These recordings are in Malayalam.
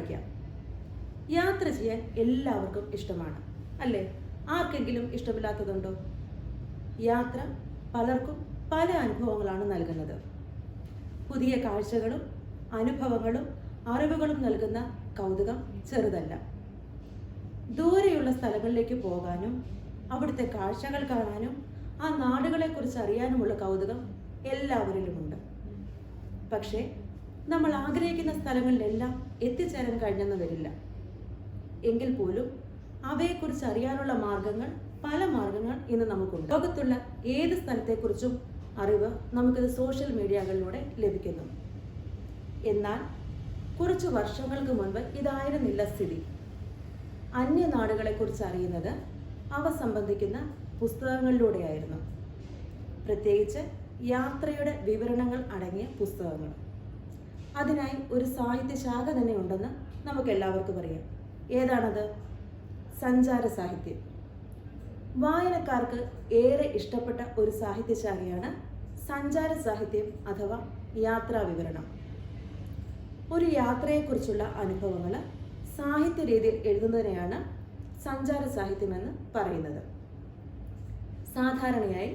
പഠിക്കാം. യാത്ര ചെയ്യാൻ എല്ലാവർക്കും ഇഷ്ടമാണ്, അല്ലേ? ആർക്കെങ്കിലും ഇഷ്ടമില്ലാത്തതുണ്ടോ? യാത്ര പലർക്കും പല അനുഭവങ്ങളാണ് നൽകുന്നത്. പുതിയ കാഴ്ചകളും അനുഭവങ്ങളും അറിവുകളും നൽകുന്ന കൗതുകം ചെറുതല്ല. ദൂരെയുള്ള സ്ഥലങ്ങളിലേക്ക് പോകാനും അവിടുത്തെ കാഴ്ചകൾ കാണാനും ആ നാടുകളെക്കുറിച്ച് അറിയാനുമുള്ള കൗതുകം എല്ലാവരിലുമുണ്ട്. പക്ഷേ നമ്മൾ ആഗ്രഹിക്കുന്ന സ്ഥലങ്ങളിലെല്ലാം എത്തിച്ചേരാൻ കഴിഞ്ഞെന്ന് വരില്ല. എങ്കിൽ പോലും അവയെക്കുറിച്ച് അറിയാനുള്ള പല മാർഗങ്ങൾ ഇന്ന് നമുക്കുണ്ട്. ലോകത്തുള്ള ഏത് സ്ഥലത്തെക്കുറിച്ചും അറിവ് നമുക്കിത് സോഷ്യൽ മീഡിയകളിലൂടെ ലഭിക്കുന്നു. എന്നാൽ കുറച്ച് വർഷങ്ങൾക്ക് മുൻപ് ഇതായിരുന്നില്ല സ്ഥിതി. അന്യനാടുകളെക്കുറിച്ച് അറിയുന്നത് അവ സംബന്ധിക്കുന്ന പുസ്തകങ്ങളിലൂടെയായിരുന്നു. പ്രത്യേകിച്ച് യാത്രയുടെ വിവരണങ്ങൾ അടങ്ങിയ പുസ്തകങ്ങൾ. അതിനായി ഒരു സാഹിത്യശാഖ തന്നെ ഉണ്ടെന്ന് നമുക്ക് എല്ലാവർക്കും അറിയാം. ഏതാണത്? സഞ്ചാര സാഹിത്യം. വായനക്കാർക്ക് ഏറെ ഇഷ്ടപ്പെട്ട ഒരു സാഹിത്യശാഖയാണ് സഞ്ചാര സാഹിത്യം അഥവാ യാത്രാ വിവരണം. ഒരു യാത്രയെക്കുറിച്ചുള്ള അനുഭവങ്ങൾ സാഹിത്യ രീതിയിൽ എഴുതുന്നതിനെയാണ് സഞ്ചാര സാഹിത്യമെന്ന് പറയുന്നത്. സാധാരണയായി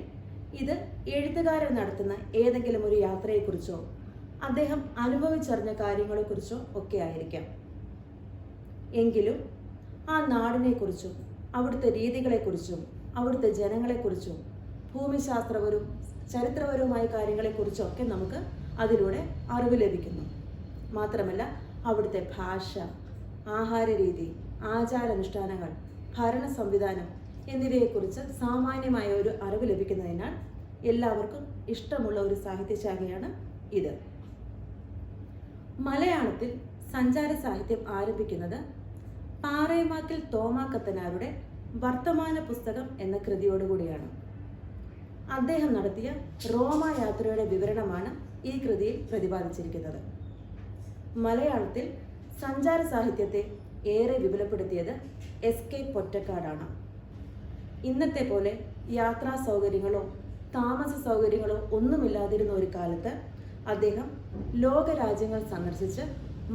ഇത് എഴുത്തുകാരൻ നടത്തുന്ന ഏതെങ്കിലും ഒരു യാത്രയെക്കുറിച്ചോ അദ്ദേഹം അനുഭവിച്ചറിഞ്ഞ കാര്യങ്ങളെക്കുറിച്ചോ ഒക്കെ ആയിരിക്കാം. എങ്കിലും ആ നാടിനെക്കുറിച്ചും അവിടുത്തെ രീതികളെക്കുറിച്ചും അവിടുത്തെ ജനങ്ങളെക്കുറിച്ചും ഭൂമിശാസ്ത്രപരവും ചരിത്രപരവുമായ കാര്യങ്ങളെക്കുറിച്ചൊക്കെ നമുക്ക് അതിലൂടെ അറിവ് ലഭിക്കുന്നു. മാത്രമല്ല അവിടുത്തെ ഭാഷ, ആഹാരരീതി, ആചാരാനുഷ്ഠാനങ്ങൾ, ഭരണ സംവിധാനം എന്നിവയെക്കുറിച്ച് സാമാന്യമായ ഒരു അറിവ് ലഭിക്കുന്നതിനാൽ എല്ലാവർക്കും ഇഷ്ടമുള്ള ഒരു സാഹിത്യശാഖയാണ് ഇത്. മലയാളത്തിൽ സഞ്ചാര സാഹിത്യം ആരംഭിക്കുന്നത് പാറേമാക്കിൽ തോമാക്കത്തനാരുടെ വർത്തമാന പുസ്തകം എന്ന കൃതിയോടുകൂടിയാണ്. അദ്ദേഹം നടത്തിയ റോമ യാത്രയുടെ വിവരണമാണ് ഈ കൃതിയിൽ പ്രതിപാദിച്ചിരിക്കുന്നത്. മലയാളത്തിൽ സഞ്ചാര സാഹിത്യത്തെ ഏറെ വിപുലപ്പെടുത്തിയത് എസ്.കെ. പൊറ്റക്കാടാണ്. ഇന്നത്തെ പോലെ യാത്രാ സൗകര്യങ്ങളോ താമസ സൗകര്യങ്ങളോ ഒന്നുമില്ലാതിരുന്ന ഒരു കാലത്ത് അദ്ദേഹം ലോകരാജ്യങ്ങൾ സന്ദർശിച്ച്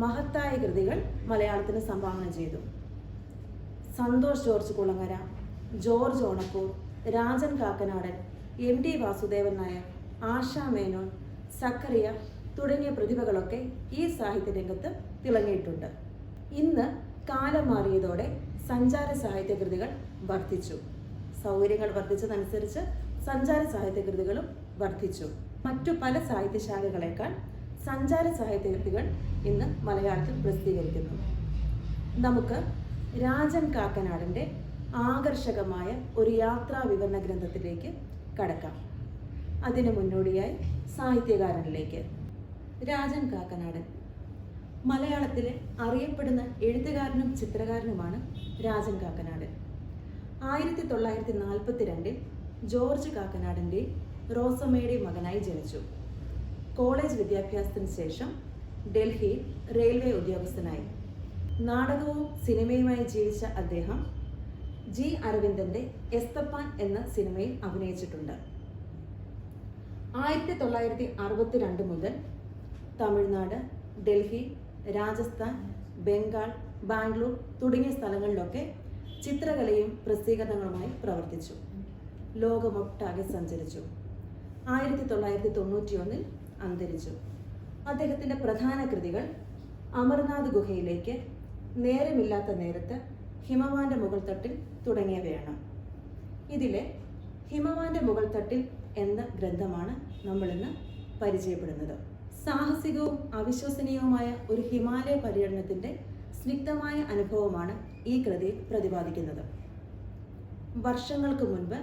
മഹത്തായ കൃതികൾ മലയാളത്തിന് സംഭാവന ചെയ്തു. സന്തോഷ് ജോർജ് കുളങ്ങര, ജോർജ് ഓണക്കൂർ, രാജൻ കാക്കനാടൻ, എം.ടി. വാസുദേവൻ നായർ, ആശാ മേനോൻ, സക്കറിയ തുടങ്ങിയ പ്രതിഭകളൊക്കെ ഈ സാഹിത്യരംഗത്ത് തിളങ്ങിയിട്ടുണ്ട്. ഇന്ന് കാലം മാറിയതോടെ സഞ്ചാര സാഹിത്യ കൃതികൾ വർദ്ധിച്ചു. സൗകര്യങ്ങൾ വർദ്ധിച്ചതനുസരിച്ച് സഞ്ചാര സാഹിത്യ കൃതികളും വർദ്ധിച്ചു. മറ്റു പല സാഹിത്യശാഖകളേക്കാൾ സഞ്ചാര സാഹിത്യ കൃതികൾ ഇന്ന് മലയാളത്തിൽ പ്രസിദ്ധീകരിക്കുന്നു. നമുക്ക് രാജൻ കാക്കനാടൻ്റെ ആകർഷകമായ ഒരു യാത്രാ വിവരണ ഗ്രന്ഥത്തിലേക്ക് കടക്കാം. അതിനു മുന്നോടിയായി സാഹിത്യകാരനിലേക്ക്. രാജൻ കാക്കനാടൻ മലയാളത്തിലെ അറിയപ്പെടുന്ന എഴുത്തുകാരനും ചിത്രകാരനുമാണ് രാജൻ കാക്കനാടൻ. 1942 ജോർജ് കാക്കനാടൻ്റെയും റോസമ്മയുടെയും മകനായി ജനിച്ചു. കോളേജ് വിദ്യാഭ്യാസത്തിന് ശേഷം ഡൽഹിയിൽ റെയിൽവേ ഉദ്യോഗസ്ഥനായി. നാടകവും സിനിമയുമായി ജീവിച്ച അദ്ദേഹം ജി. അരവിന്ദൻ്റെ എസ്തപ്പാൻ എന്ന സിനിമയിൽ അഭിനയിച്ചിട്ടുണ്ട്. 1962 മുതൽ തമിഴ്നാട്, ഡൽഹി, രാജസ്ഥാൻ, ബംഗാൾ, ബാംഗ്ലൂർ തുടങ്ങിയ സ്ഥലങ്ങളിലൊക്കെ ചിത്രകലയും പ്രസിദ്ധീകരണങ്ങളുമായി പ്രവർത്തിച്ചു. ലോകമൊട്ടാകെ സഞ്ചരിച്ചു. 1991 അന്തരിച്ചു. അദ്ദേഹത്തിൻ്റെ പ്രധാന കൃതികൾ അമർനാഥ് ഗുഹയിലേക്ക്, നേരമില്ലാത്ത നേരത്ത്, ഹിമവാന്റെ മുകൾ തട്ടിൽ തുടങ്ങിയവയാണ്. ഇതിലെ ഹിമവാന്റെ മുകൾ തട്ടിൽ എന്ന ഗ്രന്ഥമാണ് നമ്മളിന്ന് പരിചയപ്പെടുന്നത്. സാഹസികവും അവിശ്വസനീയവുമായ ഒരു ഹിമാലയ പര്യടനത്തിൻ്റെ സ്നിഗ്ധമായ അനുഭവമാണ് ഈ കൃതിയിൽ പ്രതിപാദിക്കുന്നത്. വർഷങ്ങൾക്ക് മുൻപ്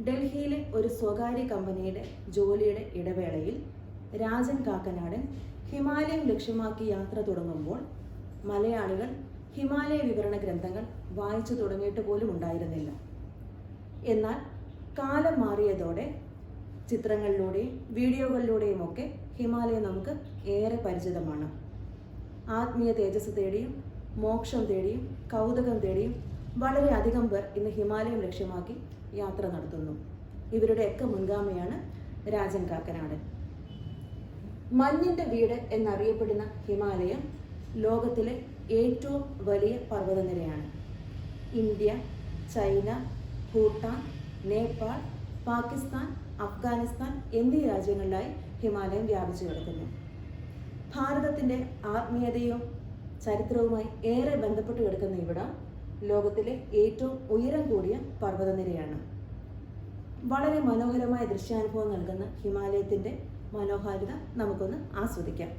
ഡൽഹിയിലെ ഒരു സ്വകാര്യ കമ്പനിയുടെ ജോലിയുടെ ഇടവേളയിൽ രാജൻ കാക്കനാടൻ ഹിമാലയം ലക്ഷ്യമാക്കി യാത്ര തുടങ്ങുമ്പോൾ മലയാളികൾ ഹിമാലയ വിവരണ ഗ്രന്ഥങ്ങൾ വായിച്ചു തുടങ്ങിയിട്ട് പോലും ഉണ്ടായിരുന്നില്ല. എന്നാൽ കാലം മാറിയതോടെ ചിത്രങ്ങളിലൂടെയും വീഡിയോകളിലൂടെയുമൊക്കെ ഹിമാലയം നമുക്ക് ഏറെ പരിചിതമാണ്. ആത്മീയ തേജസ് തേടിയും മോക്ഷം തേടിയും കൗതുകം തേടിയും വളരെയധികം പേർ ഇന്ന് ഹിമാലയം ലക്ഷ്യമാക്കി യാത്ര നടത്തുന്നു. ഇവരുടെയൊക്കെ മുൻഗാമിയാണ് രാജൻ കാക്കനാടൻ. മഞ്ഞിൻ്റെ വീട് എന്നറിയപ്പെടുന്ന ഹിമാലയം ലോകത്തിലെ ഏറ്റവും വലിയ പർവ്വതനിരയാണ്. ഇന്ത്യ, ചൈന, ഭൂട്ടാൻ, നേപ്പാൾ, പാകിസ്ഥാൻ, അഫ്ഗാനിസ്ഥാൻ എന്നീ രാജ്യങ്ങളിലായി ഹിമാലയം വ്യാപിച്ചു കിടക്കുന്നു. ഭാരതത്തിൻ്റെ ആത്മീയതയും ചരിത്രവുമായി ഏറെ ബന്ധപ്പെട്ട് കിടക്കുന്ന ഇവിടം ലോകത്തിലെ ഏറ്റവും ഉയരം കൂടിയ പർവ്വതനിരയാണ്. വളരെ മനോഹരമായ ദൃശ്യാനുഭവം നൽകുന്ന ഹിമാലയത്തിൻ്റെ മനോഹാരിത നമുക്കൊന്ന് ആസ്വദിക്കാം.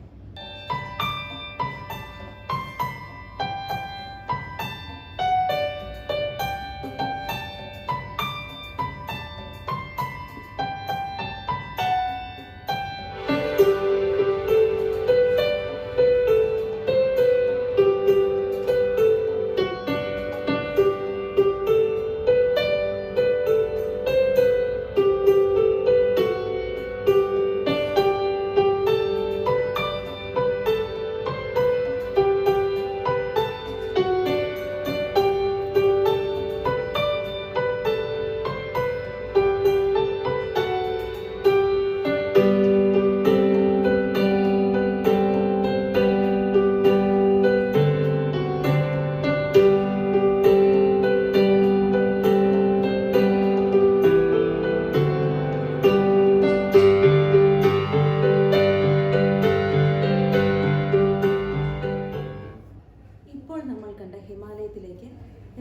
ഹിമാലയത്തിലേക്ക്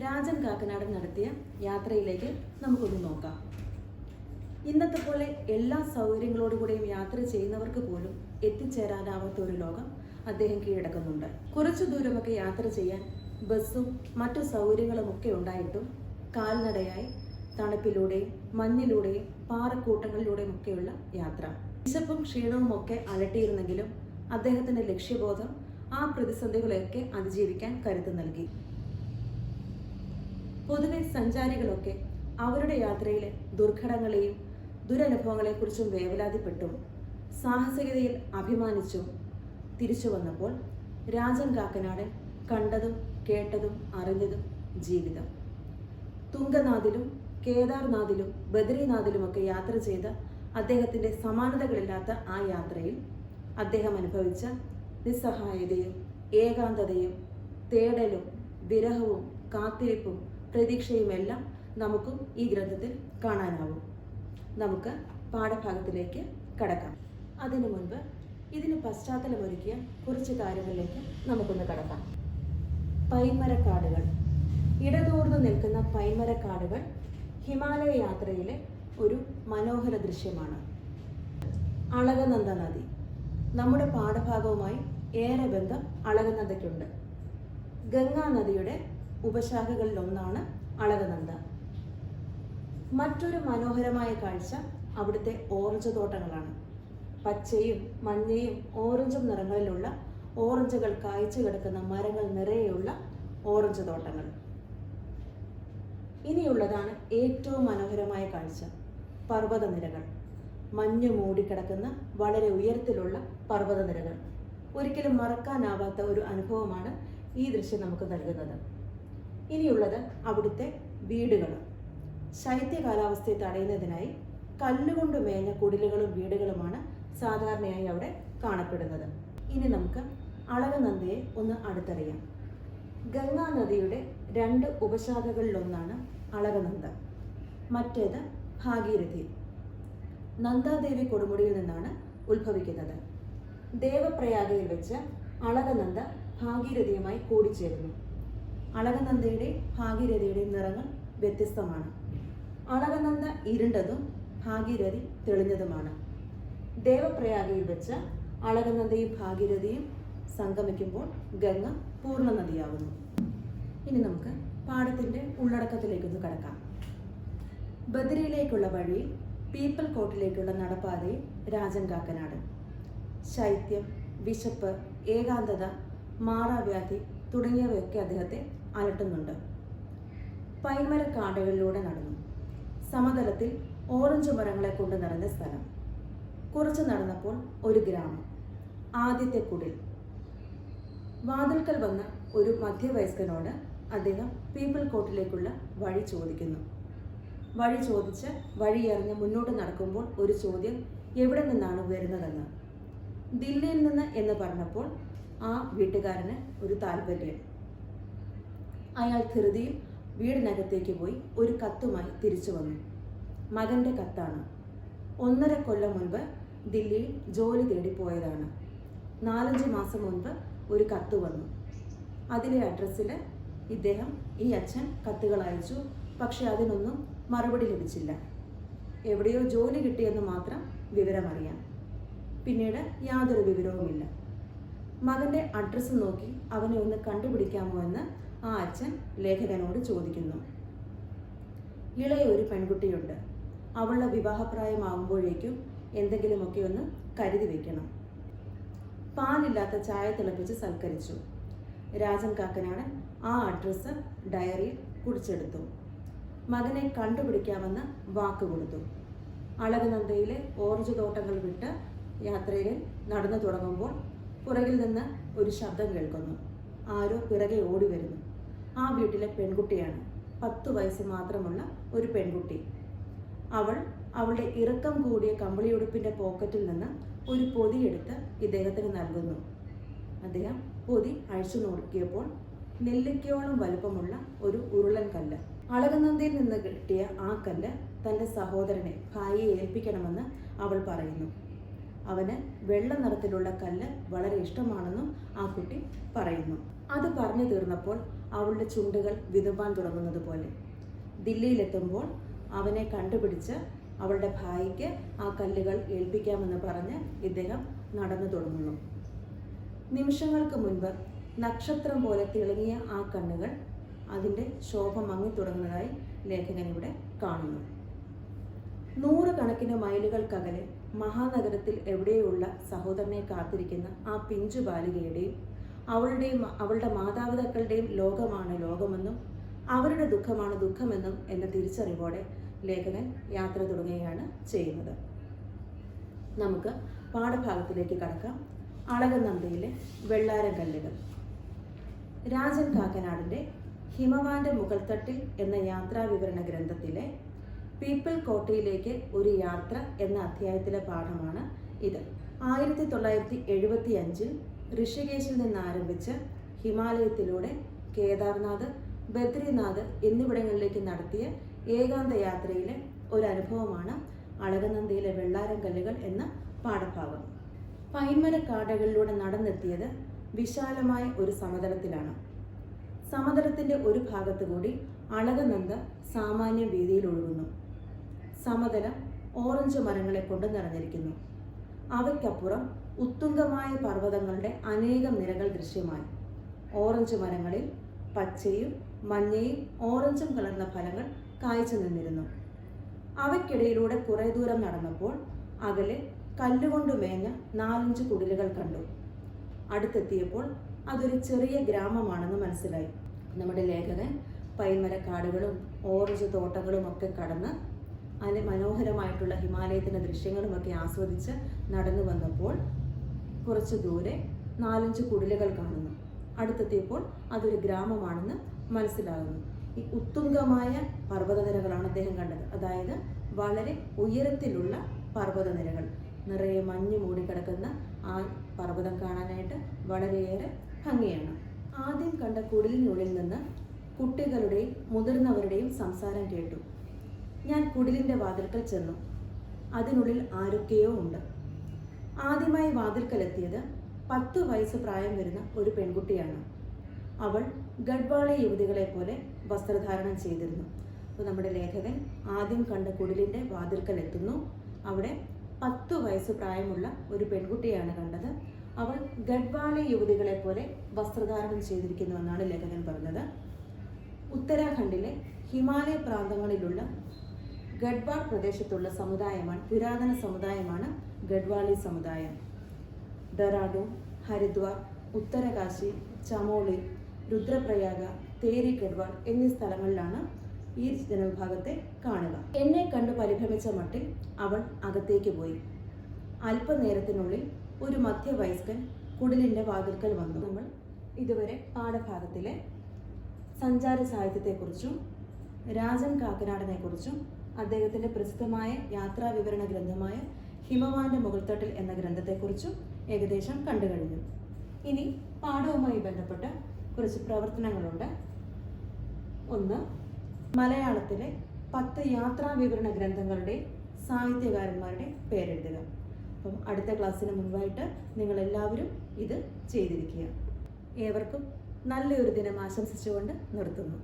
രാജൻ കാക്കനാടൻ നടത്തിയ യാത്രയിലേക്ക് നമുക്കൊന്ന് നോക്കാം. ഇന്നത്തെ പോലെ എല്ലാ സൗകര്യങ്ങളോടുകൂടിയും യാത്ര ചെയ്യുന്നവർക്ക് പോലും എത്തിച്ചേരാനാവാത്ത ഒരു ലോകം അദ്ദേഹം കീഴടക്കുന്നുണ്ട്. കുറച്ചു ദൂരമൊക്കെ യാത്ര ചെയ്യാൻ ബസ്സും മറ്റു സൗകര്യങ്ങളുമൊക്കെ ഉണ്ടായിട്ടും കാൽനടയായി തണുപ്പിലൂടെയും മഞ്ഞിലൂടെയും പാറക്കൂട്ടങ്ങളിലൂടെയും ഒക്കെയുള്ള യാത്ര വിശപ്പും ക്ഷീണവും ഒക്കെ അലട്ടിയിരുന്നെങ്കിലും അദ്ദേഹത്തിന്റെ ലക്ഷ്യബോധം ആ പ്രതിസന്ധികളെയൊക്കെ അതിജീവിക്കാൻ കരുത്ത് നൽകി. പൊതുവെ സഞ്ചാരികളൊക്കെ അവരുടെ യാത്രയിലെ ദുർഘടങ്ങളെയും ദുരനുഭവങ്ങളെക്കുറിച്ചും വേവലാതിപ്പെട്ടും സാഹസികതയിൽ അഭിമാനിച്ചും തിരിച്ചു വന്നപ്പോൾ രാജൻ കാക്കനാടൻ കണ്ടതും കേട്ടതും അറിഞ്ഞതും ജീവിതം. തുംഗനാഥിലും കേദാർനാഥിലും ബദ്രിനാഥിലുമൊക്കെ യാത്ര ചെയ്ത അദ്ദേഹത്തിൻ്റെ സമാനതകളില്ലാത്ത ആ യാത്രയിൽ അദ്ദേഹം അനുഭവിച്ച നിസ്സഹായതയും ഏകാന്തതയും തേടലും വിരഹവും കാത്തിരിപ്പും പ്രതീക്ഷയുമെല്ലാം നമുക്കും ഈ ഗ്രന്ഥത്തിൽ കാണാനാവും. നമുക്ക് പാഠഭാഗത്തിലേക്ക് കടക്കാം. അതിനു മുൻപ് ഇതിന് പശ്ചാത്തലമൊരുക്കിയ കുറച്ച് കാര്യങ്ങളിലേക്ക് നമുക്കൊന്ന് കടക്കാം. പൈൻമരക്കാടുകൾ. ഇടതൂർന്നു നിൽക്കുന്ന പൈൻമരക്കാടുകൾ ഹിമാലയ യാത്രയിലെ ഒരു മനോഹര ദൃശ്യമാണ്. അളകനന്ദ നദി. നമ്മുടെ പാഠഭാഗവുമായി ഏറെ ബന്ധം അളകനന്ദയ്ക്കുണ്ട്. ഗംഗാ നദിയുടെ ഉപശാഖകളിലൊന്നാണ് അളകനന്ദ. മറ്റൊരു മനോഹരമായ കാഴ്ച അവിടുത്തെ ഓറഞ്ച് തോട്ടങ്ങളാണ്. പച്ചയും മഞ്ഞയും ഓറഞ്ചും നിറങ്ങളിലുള്ള ഓറഞ്ചുകൾ കായ്ച്ചു കിടക്കുന്ന മരങ്ങൾ നിറയെയുള്ള ഓറഞ്ച് തോട്ടങ്ങൾ. ഇനിയുള്ളതാണ് ഏറ്റവും മനോഹരമായ കാഴ്ച. പർവ്വതനിരകൾ. മഞ്ഞ് മൂടിക്കിടക്കുന്ന വളരെ ഉയരത്തിലുള്ള പർവ്വതനിരകൾ. ഒരിക്കലും മറക്കാനാവാത്ത ഒരു അനുഭവമാണ് ഈ ദൃശ്യം നമുക്ക് നൽകുന്നത്. ഇനിയുള്ളത് അവിടുത്തെ വീടുകൾ. ശൈത്യ കാലാവസ്ഥയെ തടയുന്നതിനായി കല്ലുകൊണ്ട് മേഞ്ഞ കുടിലുകളും വീടുകളുമാണ് സാധാരണയായി അവിടെ കാണപ്പെടുന്നത്. ഇനി നമുക്ക് അളകനന്ദയെ ഒന്ന് അടുത്തറിയാം. ഗംഗാ നദിയുടെ 2 ഉപശാഖകളിലൊന്നാണ് അളകനന്ദ, മറ്റേത് ഭാഗീരഥി. നന്ദാദേവി കൊടുമുടിയിൽ നിന്നാണ് ഉത്ഭവിക്കുന്നത്. ദേവപ്രയാഗയിൽ വെച്ച് അളകനന്ദ ഭാഗീരഥിയുമായി കൂടിച്ചേരുന്നു. അളകനന്ദയുടെയും ഭാഗീരഥിയുടെയും നിറങ്ങൾ വ്യത്യസ്തമാണ്. അളകനന്ദ ഇരുണ്ടതും ഭാഗീരഥി തെളിഞ്ഞതുമാണ്. ദേവപ്രയാഗയിൽ വെച്ച് അളകനന്ദയും ഭാഗീരഥിയും സംഗമിക്കുമ്പോൾ ഗംഗ പൂർണ്ണ നദിയാവുന്നു. ഇനി നമുക്ക് പാഠത്തിൻ്റെ ഉള്ളടക്കത്തിലേക്കൊന്ന് കടക്കാം. ബദരിയിലേക്കുള്ള വഴിയിൽ പീപ്പിൾ കോട്ടിലേക്കുള്ള നടപ്പാതയിൽ രാജൻ കാക്കനാടൻ. ശൈത്യം, വിശപ്പ്, ഏകാന്തത, മാറാവ്യാധി തുടങ്ങിയവയൊക്കെ അദ്ദേഹത്തെ അലട്ടുന്നുണ്ട്. പൈൻമരക്കാടുകളിലൂടെ നടന്നു. സമതലത്തിൽ ഓറഞ്ച് മരങ്ങളെ കൊണ്ട് നിറഞ്ഞ സ്ഥലം. കുറച്ച് നടന്നപ്പോൾ ഒരു ഗ്രാമം. ആദ്യത്തെ കുടിൽ. വാതിൽക്കൽ വന്ന ഒരു മധ്യവയസ്കനോട് അദ്ദേഹം പീപ്പിൾ കോട്ടിലേക്കുള്ള വഴി ചോദിക്കുന്നു. വഴി ചോദിച്ച് വഴിയറിഞ്ഞ് മുന്നോട്ട് നടക്കുമ്പോൾ ഒരു ചോദ്യം എവിടെ നിന്നാണ് വരുന്നതെന്ന്. ദില്ലിയിൽ നിന്ന് എന്ന് പറഞ്ഞപ്പോൾ ആ വീട്ടുകാരന് ഒരു താല്പര്യം. അയാൾ ധൃതിയിൽ വീടിനകത്തേക്ക് പോയി ഒരു കത്തുമായി തിരിച്ചു വന്നു. മകൻ്റെ കത്താണ്. 1.5 കൊല്ലം മുൻപ് ദില്ലിയിൽ ജോലി തേടി പോയതാണ്. 4-5 മാസം മുൻപ് ഒരു കത്ത് വന്നു. അതിലെ അഡ്രസ്സിൽ ഇദ്ദേഹം ഈ അച്ഛൻ കത്തുകൾ അയച്ചു. പക്ഷെ അതിനൊന്നും മറുപടി ലഭിച്ചില്ല. എവിടെയോ ജോലി കിട്ടിയെന്ന് മാത്രം വിവരമറിയാം. പിന്നീട് യാതൊരു വിവരവുമില്ല. മകൻ്റെ അഡ്രസ്സ് നോക്കി അവനെ ഒന്ന് കണ്ടുപിടിക്കാമോ എന്ന് ആ അച്ഛൻ ലേഖകനോട് ചോദിക്കുന്നു. ഇളയ ഒരു പെൺകുട്ടിയുണ്ട്. അവളുടെ വിവാഹപ്രായമാകുമ്പോഴേക്കും എന്തെങ്കിലുമൊക്കെ ഒന്ന് കരുതി വയ്ക്കണം. പാലില്ലാത്ത ചായ തിളപ്പിച്ച് സൽക്കരിച്ചു. രാജൻ കാക്കനാടൻ ആ അഡ്രസ്സ് ഡയറിയിൽ കുറിച്ചെടുത്തു. മകനെ കണ്ടുപിടിക്കാമെന്ന് വാക്കുകൊടുത്തു. അളകനന്ദയിലെ ഓറഞ്ച് തോട്ടങ്ങൾ വിട്ട് യാത്രയിൽ നടന്നു തുടങ്ങുമ്പോൾ പുറകിൽ നിന്ന് ഒരു ശബ്ദം കേൾക്കുന്നു. ആരോ പിറകെ ഓടി വരുന്നു. ആ വീട്ടിലെ പെൺകുട്ടിയാണ്. 10 വയസ്സ് മാത്രമുള്ള ഒരു പെൺകുട്ടി. അവളുടെ ഇറക്കം കൂടിയ കമ്പിളിയുടുപ്പിൻ്റെ പോക്കറ്റിൽ നിന്ന് ഒരു പൊതിയെടുത്ത് ഇദ്ദേഹത്തിന് നൽകുന്നു. അദ്ദേഹം പൊതി അഴിച്ചു നോക്കിയപ്പോൾ നെല്ലിക്കയോളം വലുപ്പമുള്ള ഒരു ഉരുളൻ കല്ല്. അളകനന്ദയിൽ നിന്ന് കിട്ടിയ ആ കല്ല് തൻ്റെ സഹോദരനെ ഭായിയെ ഏൽപ്പിക്കണമെന്ന് അവൾ പറയുന്നു. അവന് വെള്ള നിറത്തിലുള്ള കല്ല് വളരെ ഇഷ്ടമാണെന്നും ആ കുട്ടി പറയുന്നു. അത് പറഞ്ഞു തീർന്നപ്പോൾ അവളുടെ ചുണ്ടുകൾ വിതുമ്പാൻ തുടങ്ങുന്നത് പോലെ. ദില്ലിയിലെത്തുമ്പോൾ അവനെ കണ്ടുപിടിച്ച് അവളുടെ ഭായിക്ക് ആ കല്ലുകൾ ഏൽപ്പിക്കാമെന്ന് പറഞ്ഞ് ഇദ്ദേഹം നടന്നു തുടങ്ങുന്നു. നിമിഷങ്ങൾക്ക് മുൻപ് നക്ഷത്രം പോലെ തിളങ്ങിയ ആ കണ്ണുകൾ അതിൻ്റെ ശോഭ മങ്ങിത്തുടങ്ങുന്നതായി ലേഖകൻ ഇവിടെ കാണുന്നു. 100 കണക്കിന് മൈലുകൾക്കകലെ മഹാനഗരത്തിൽ എവിടെയുള്ള സഹോദരനെ കാത്തിരിക്കുന്ന ആ പിഞ്ചു ബാലികയുടെയും അവളുടെ മാതാപിതാക്കളുടെയും ലോകമാണ് ലോകമെന്നും അവരുടെ ദുഃഖമാണ് ദുഃഖമെന്നും എന്ന തിരിച്ചറിവോടെ ലേഖകൻ യാത്ര തുടങ്ങുകയാണ് ചെയ്യുന്നത്. നമുക്ക് പാഠഭാഗത്തിലേക്ക് കടക്കാം. അളകനന്ദയിലെ വെള്ളാരം കല്ലുകൾ. രാജൻ കാക്കനാടിൻ്റെ ഹിമവാന്റെ മുകൾത്തട്ടിൽ എന്ന യാത്രാവിവരണ ഗ്രന്ഥത്തിലെ പീപ്പിൾ കോട്ടയിലേക്ക് ഒരു യാത്ര എന്ന അധ്യായത്തിലെ പാഠമാണ് ഇത്. 1975 ഋഷികേശിൽ നിന്ന് ആരംഭിച്ച് ഹിമാലയത്തിലൂടെ കേദാർനാഥ്, ബദ്രിനാഥ് എന്നിവിടങ്ങളിലേക്ക് നടത്തിയ ഏകാന്ത യാത്രയിലെ ഒരനുഭവമാണ് അളകനന്ദയിലെ വെള്ളാരം കല്ലുകൾ എന്ന പാഠഭാഗം. പൈൻമരക്കാടുകളിലൂടെ നടന്നെത്തിയത് വിശാലമായ ഒരു സമതലത്തിലാണ്. സമതലത്തിൻ്റെ ഒരു ഭാഗത്തു കൂടി അളകനന്ദ സാമാന്യ വീതിയിൽ ഒഴുകുന്നു. സമതലം ഓറഞ്ച് മരങ്ങളെ കൊണ്ട് നിറഞ്ഞിരിക്കുന്നു. അവയ്ക്കപ്പുറം ഉത്തുംഗമായ പർവ്വതങ്ങളുടെ അനേകം നിരകൾ ദൃശ്യമായി. ഓറഞ്ച് മരങ്ങളിൽ പച്ചയും മഞ്ഞയും ഓറഞ്ചും കലർന്ന ഫലങ്ങൾ കായ്ച്ചു നിന്നിരുന്നു. അവയ്ക്കിടയിലൂടെ കുറേ ദൂരം നടന്നപ്പോൾ അകലെ കല്ലുകൊണ്ട് മേഞ്ഞ 4-5 കുടിലുകൾ കണ്ടു. അടുത്തെത്തിയപ്പോൾ അതൊരു ചെറിയ ഗ്രാമമാണെന്ന് മനസ്സിലായി. നമ്മുടെ ലേഖകൻ പൈൻമരക്കാടുകളും ഓറഞ്ച് തോട്ടങ്ങളും ഒക്കെ കടന്ന് മനോഹരമായിട്ടുള്ള ഹിമാലയത്തിൻ്റെ ദൃശ്യങ്ങളുമൊക്കെ ആസ്വദിച്ച് നടന്നു വന്നപ്പോൾ കുറച്ച് ദൂരെ 4-5 കുടിലുകൾ കാണുന്നു. അടുത്തെത്തിയപ്പോൾ അതൊരു ഗ്രാമമാണെന്ന് മനസ്സിലാകുന്നു. ഈ ഉത്തുംഗമായ പർവ്വതനിരകളാണ് അദ്ദേഹം കണ്ടത്. അതായത് വളരെ ഉയരത്തിലുള്ള പർവ്വതനിരകൾ, നിറയെ മഞ്ഞ് മൂടിക്കിടക്കുന്ന ആ പർവ്വതം കാണാനായിട്ട് വളരെയേറെ ഭംഗിയാണ്. ആദ്യം കണ്ട കുടിലിനുള്ളിൽ നിന്ന് കുട്ടികളുടെയും മുതിർന്നവരുടെയും സംസാരം കേട്ടു. ഞാൻ കുടിലിൻ്റെ വാതിൽക്കൽ ചെന്നു. അതിനുള്ളിൽ ആരൊക്കെയോ ഉണ്ട്. ആദ്യമായി വാതിൽക്കലെത്തിയത് 10 വയസ്സ് പ്രായം വരുന്ന ഒരു പെൺകുട്ടിയാണ്. അവൾ ഗഡ്വാളി യുവതികളെ പോലെ വസ്ത്രധാരണം ചെയ്തിരുന്നു. അപ്പോൾ നമ്മുടെ ലേഖകൻ ആദ്യം കണ്ട കുടിലിൻ്റെ വാതിൽക്കൽ എത്തുന്നു. അവിടെ 10 വയസ്സ് പ്രായമുള്ള ഒരു പെൺകുട്ടിയാണ് കണ്ടത്. അവൾ ഗഡ്വാളി യുവതികളെ പോലെ വസ്ത്രധാരണം ചെയ്തിരിക്കുന്നുവെന്നാണ് ലേഖകൻ പറഞ്ഞത്. ഉത്തരാഖണ്ഡിലെ ഹിമാലയ പ്രാന്തങ്ങളിലുള്ള ഗഡ്വാൾ പ്രദേശത്തുള്ള സമുദായമാണ്, പുരാതന സമുദായമാണ് ഗഡ്വാളി സമുദായം. ഡെറാഡൂൺ, ഹരിദ്വാർ, ഉത്തരകാശി, ചമോളി, രുദ്രപ്രയാഗ, തേരി ഗഡ്വാൾ എന്നീ സ്ഥലങ്ങളിലാണ് ഈ ജനവിഭാഗത്തെ കാണുക. എന്നെ കണ്ട് പരിഭ്രമിച്ച മട്ടിൽ അവൾ അകത്തേക്ക് പോയി. അല്പനേരത്തിനുള്ളിൽ ഒരു മധ്യവയസ്കൻ കുടിലിൻ്റെ വാതിൽക്കൽ വന്നു. നമ്മൾ ഇതുവരെ പാഠഭാഗത്തിലെ സഞ്ചാര സാഹിത്യത്തെക്കുറിച്ചും രാജൻ കാക്കനാടനെക്കുറിച്ചും അദ്ദേഹത്തിൻ്റെ പ്രസിദ്ധമായ യാത്രാവിവരണ ഗ്രന്ഥമായ ഹിമവാന്റെ മുകൾത്തട്ടിൽ എന്ന ഗ്രന്ഥത്തെക്കുറിച്ചും ഏകദേശം കണ്ടു കഴിഞ്ഞു. ഇനി പാഠവുമായി ബന്ധപ്പെട്ട കുറച്ച് പ്രവർത്തനങ്ങളുണ്ട്. ഒന്ന്, മലയാളത്തിലെ 10 യാത്രാ വിവരണ ഗ്രന്ഥങ്ങളുടെ സാഹിത്യകാരന്മാരുടെ പേരെഴുതുക. അപ്പം അടുത്ത ക്ലാസ്സിന് മുൻപായിട്ട് നിങ്ങളെല്ലാവരും ഇത് ചെയ്തിരിക്കുക. ഏവർക്കും നല്ലൊരു ദിനം ആശംസിച്ചുകൊണ്ട് നിർത്തുന്നു.